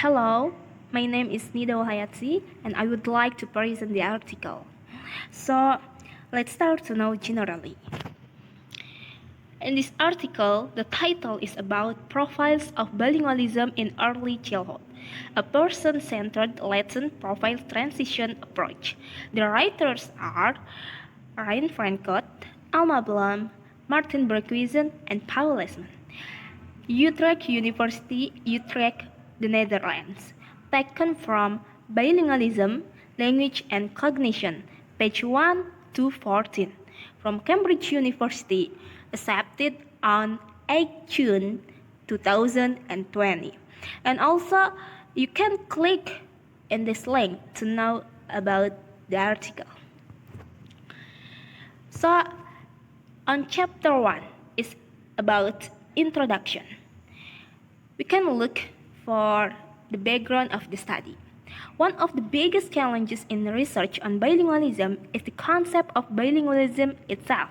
Hello, my name is Nidaul Hayati and I would like to present the article. So, let's start to know generally. In this article, the title is about profiles of bilingualism in early childhood, a person-centered latent profile transition approach. The writers are Ryan Frankot, Alma Blum, Martin Berghuizen, and Paul Lesman. Utrecht University, Utrecht, the Netherlands. Taken from Bilingualism, Language and Cognition, page 1 to 14. From Cambridge University, accepted on 8 June 2020. And also, you can click in this link to know about the article. So, on chapter 1 is about introduction. We can look for the background of the study. One of the biggest challenges in research on bilingualism is the concept of bilingualism itself.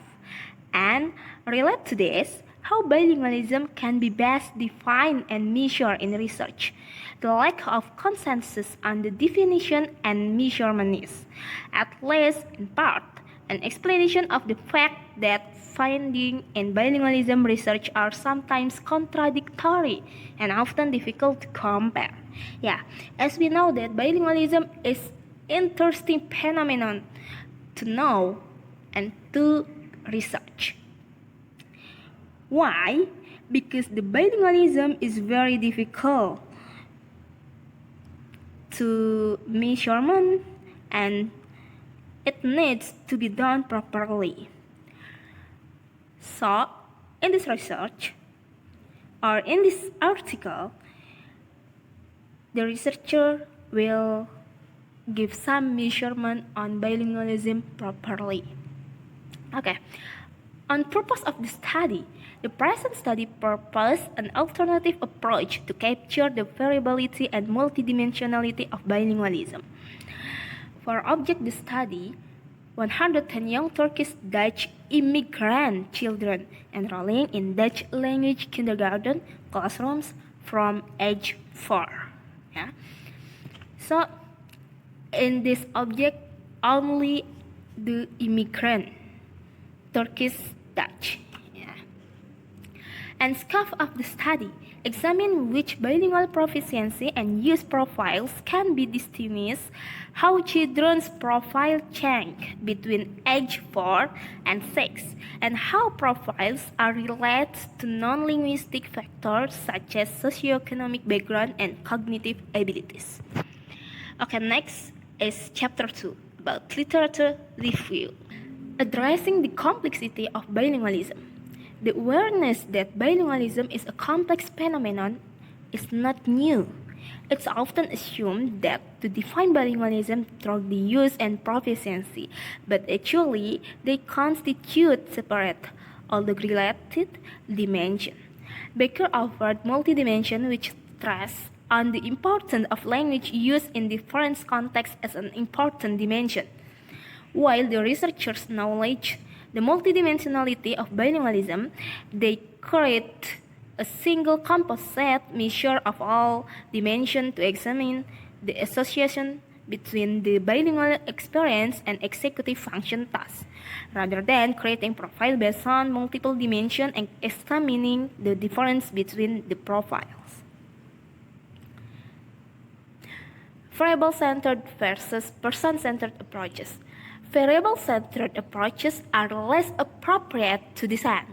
And related to this, how bilingualism can be best defined and measured in research. The lack of consensus on the definition and measurement is, at least in part, an explanation of the fact that findings in bilingualism research are sometimes contradictory and often difficult to compare. Yeah, as we know that bilingualism is interesting phenomenon to know and to research. Why? Because the bilingualism is very difficult to measurement and it needs to be done properly. So, in this research, or in this article, the researcher will give some measurement on bilingualism properly. Okay, on purpose of the study, the present study proposed an alternative approach to capture the variability and multidimensionality of bilingualism. For object the study, 110 young Turkish-Dutch immigrant children enrolling in Dutch language kindergarten classrooms from age 4. Yeah. So, in this object, only the immigrant Turkish-Dutch. Yeah. And scope of the study examine which bilingual proficiency and use profiles can be distinguished, how children's profile change between age 4 and 6, and how profiles are related to non-linguistic factors such as socioeconomic background and cognitive abilities. Okay, next is chapter 2 about literature review. Addressing the complexity of bilingualism. The awareness that bilingualism is a complex phenomenon is not new. It's often assumed that to define bilingualism through the use and proficiency, but actually they constitute separate, although related dimensions. Baker offered multidimension which stress on the importance of language use in different contexts as an important dimension, while the researchers acknowledge the multidimensionality of bilingualism, they create a single composite measure of all dimensions to examine the association between the bilingual experience and executive function tasks, rather than creating profile based on multiple dimensions and examining the difference between the profiles. Variable-centered versus person-centered approaches. Variable-centered approaches are less appropriate to design,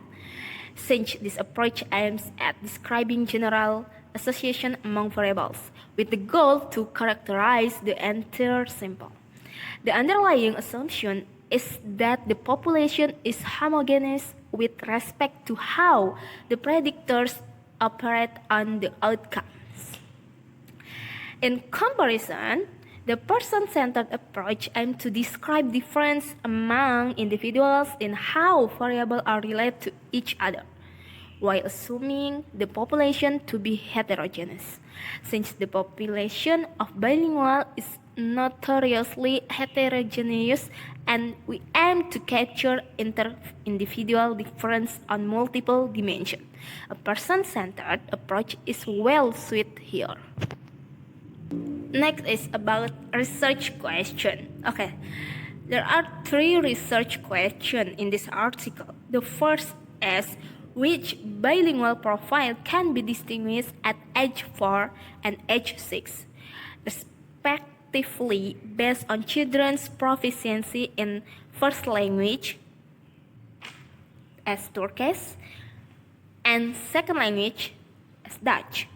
since this approach aims at describing general association among variables, with the goal to characterize the entire sample. The underlying assumption is that the population is homogeneous with respect to how the predictors operate on the outcomes. In comparison, the person-centered approach aims to describe difference among individuals in how variables are related to each other, while assuming the population to be heterogeneous, since the population of bilingual is notoriously heterogeneous and we aim to capture inter-individual difference on multiple dimensions. A person-centered approach is well suited here. Next is about research question. Okay, there are 3 research questions in this article. The first is which bilingual profile can be distinguished at age 4 and age 6, respectively based on children's proficiency in first language as Turkish and second language as Dutch,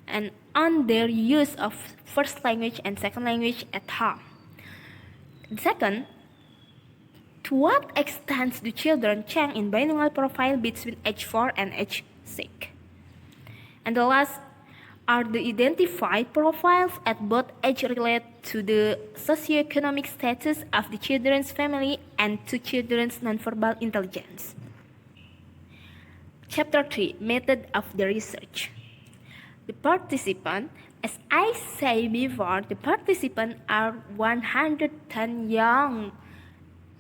and on their use of first language and second language at home. Second, to what extent do children change in bilingual profile between age 4 and age 6? And the last, are the identified profiles at both age related to the socioeconomic status of the children's family and to children's nonverbal intelligence? Chapter 3, Method of the Research. The participant, as I said before, the participants are 110 young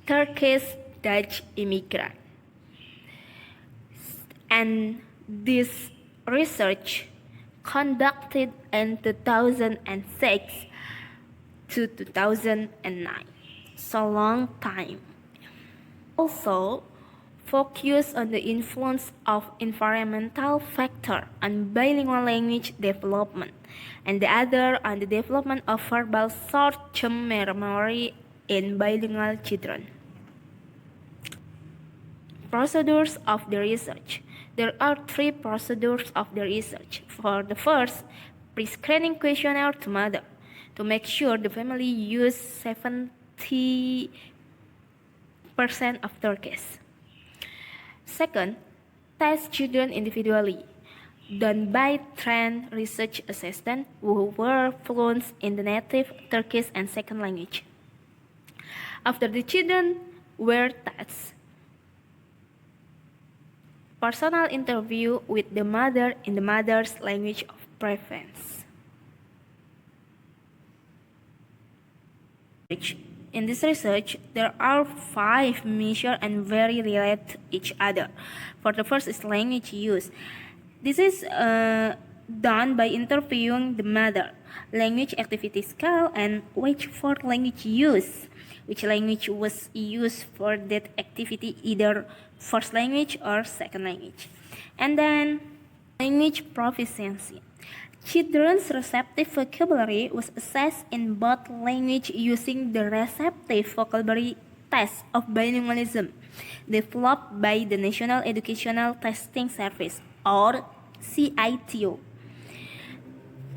Turkish Dutch immigrants. And this research conducted in 2006 to 2009. So long time. Also, focus on the influence of environmental factor on bilingual language development, and the other on the development of verbal short-term memory in bilingual children. Procedures of the research. There are 3 procedures of the research. For the first, pre-screening questionnaire to mother to make sure the family use 70% of Turkish. Second, test children individually, done by trained research assistants who were fluent in the native Turkish and second language. After the children were tested, personal interview with the mother in the mother's language of preference. In this research, there are 5 measures and very related to each other. For the first is language use. This is done by interviewing the mother, language activity scale, and which for language use. Which language was used for that activity, either first language or second language. And then language proficiency. Children's receptive vocabulary was assessed in both language using the receptive vocabulary test of bilingualism developed by the National Educational Testing Service or CITO.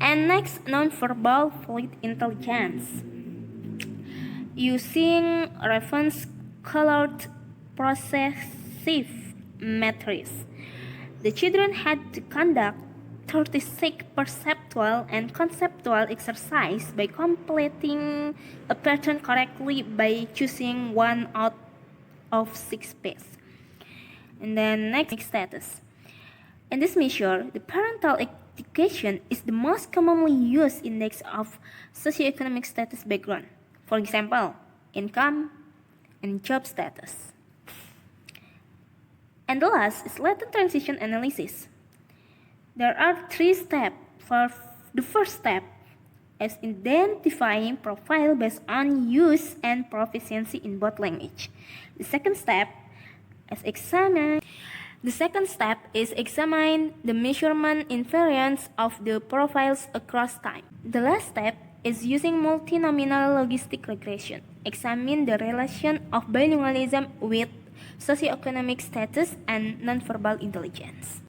And next, nonverbal fluid intelligence. Using reference colored processive matrix, the children had to conduct 36 perceptual and conceptual exercise by completing a pattern correctly by choosing 1 out of 6 pairs. And then next status. In this measure, the parental education is the most commonly used index of socioeconomic status background. For example, income and job status. And the last is latent transition analysis. There are 3 steps. For the first step is identifying profile based on use and proficiency in both language. The second step is examine the measurement invariance of the profiles across time. The last step is using multinomial logistic regression. Examine the relation of bilingualism with socioeconomic status and nonverbal intelligence.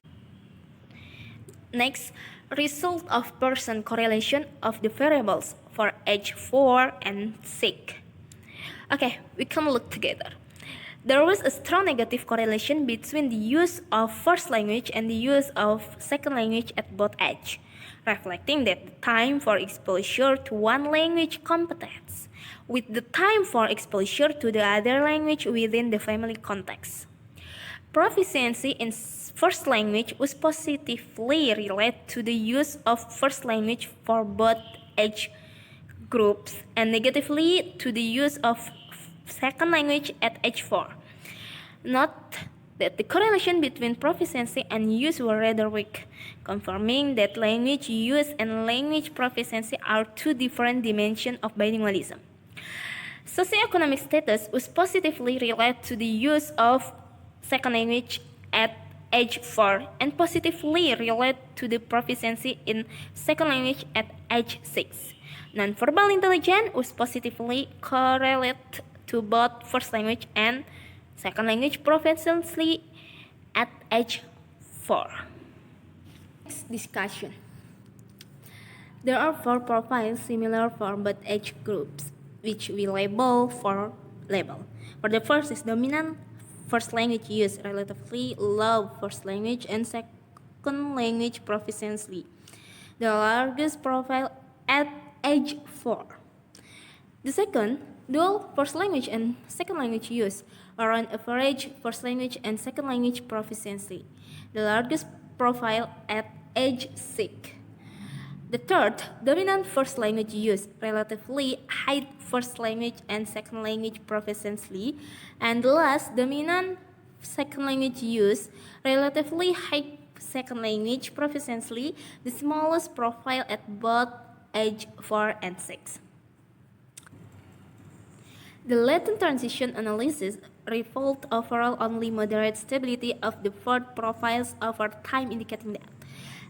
Next, result of Pearson correlation of the variables for age 4 and 6. Okay, we can look together. There was a strong negative correlation between the use of first language and the use of second language at both age, reflecting that the time for exposure to one language competence with the time for exposure to the other language within the family context. Proficiency in first language was positively related to the use of first language for both age groups and negatively to the use of second language at age 4. Note that the correlation between proficiency and use were rather weak, confirming that language use and language proficiency are two different dimensions of bilingualism. Socioeconomic status was positively related to the use of second language at age 4 and positively related to the proficiency in second language at age 6. Nonverbal intelligence was positively correlated to both first language and second language proficiency at age 4. Next discussion. There are 4 profiles similar for both age groups, which we label. For the first is dominant first language use, relatively low first language and second language proficiency. The largest profile at age 4. The second, dual first language and second language use, or on average first language and second language proficiency. The largest profile at age 6. The third, dominant first language use, relatively high first language and second language proficiency. And the last, dominant second language use, relatively high second language proficiency, the smallest profile at both age 4 and 6. The latent transition analysis revealed overall only moderate stability of the 4 profiles over time, indicating that,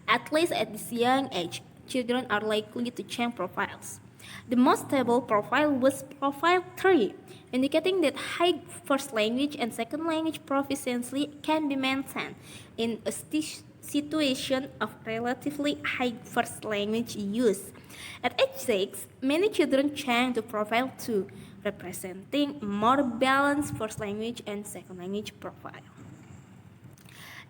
at least at this young age, children are likely to change profiles. The most stable profile was profile 3, indicating that high first language and second language proficiency can be maintained in a situation of relatively high first language use. At age 6, many children change to profile 2, representing more balanced first language and second language profile.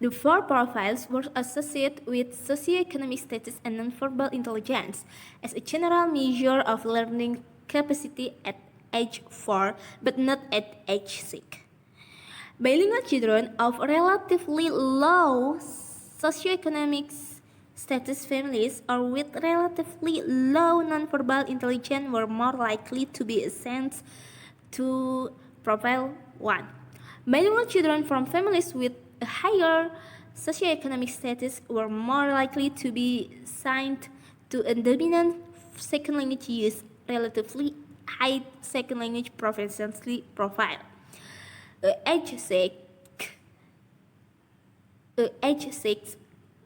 The 4 profiles were associated with socioeconomic status and nonverbal intelligence as a general measure of learning capacity at age 4, but not at age 6. Bilingual children of relatively low socioeconomic status families or with relatively low nonverbal intelligence were more likely to be assigned to profile 1. Bilingual children from families with a higher socioeconomic status were more likely to be assigned to a dominant second language use, relatively high second language proficiency profile. Age 6,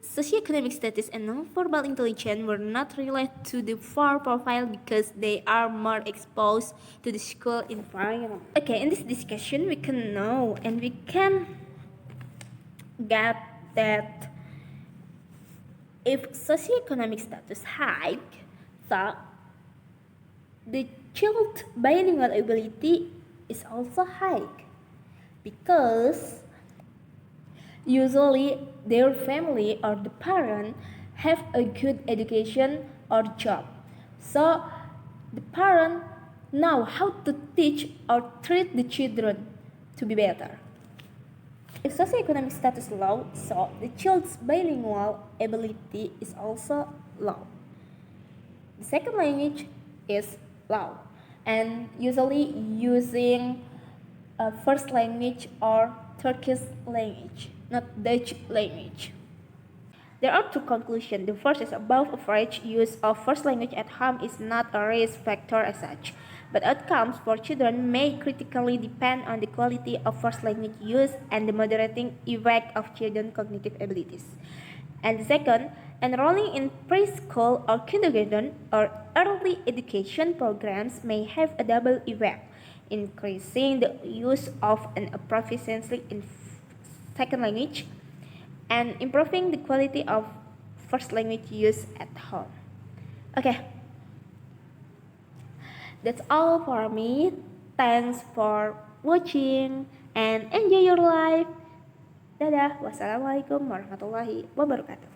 socioeconomic status and nonverbal intelligence were not related to the 4 profile because they are more exposed to the school environment. Okay, in this discussion we can know and we can get that if socioeconomic status high, so the child's bilingual ability is also high because usually their family or the parent have a good education or job. So the parent know how to teach or treat the children to be better. If socioeconomic status low, so the child's bilingual ability is also low. The second language is low and usually using a first language or Turkish language, not Dutch language. There are 2 conclusions. The first is above average use of first language at home is not a risk factor as such, but outcomes for children may critically depend on the quality of first language use and the moderating effect of children's cognitive abilities. And the second, enrolling in preschool or kindergarten or early education programs may have a double effect, increasing the use of an proficiency in second language and improving the quality of first language use at home. Okay, that's all for me. Thanks for watching and enjoy your life. Dadah. Wassalamualaikum warahmatullahi wabarakatuh.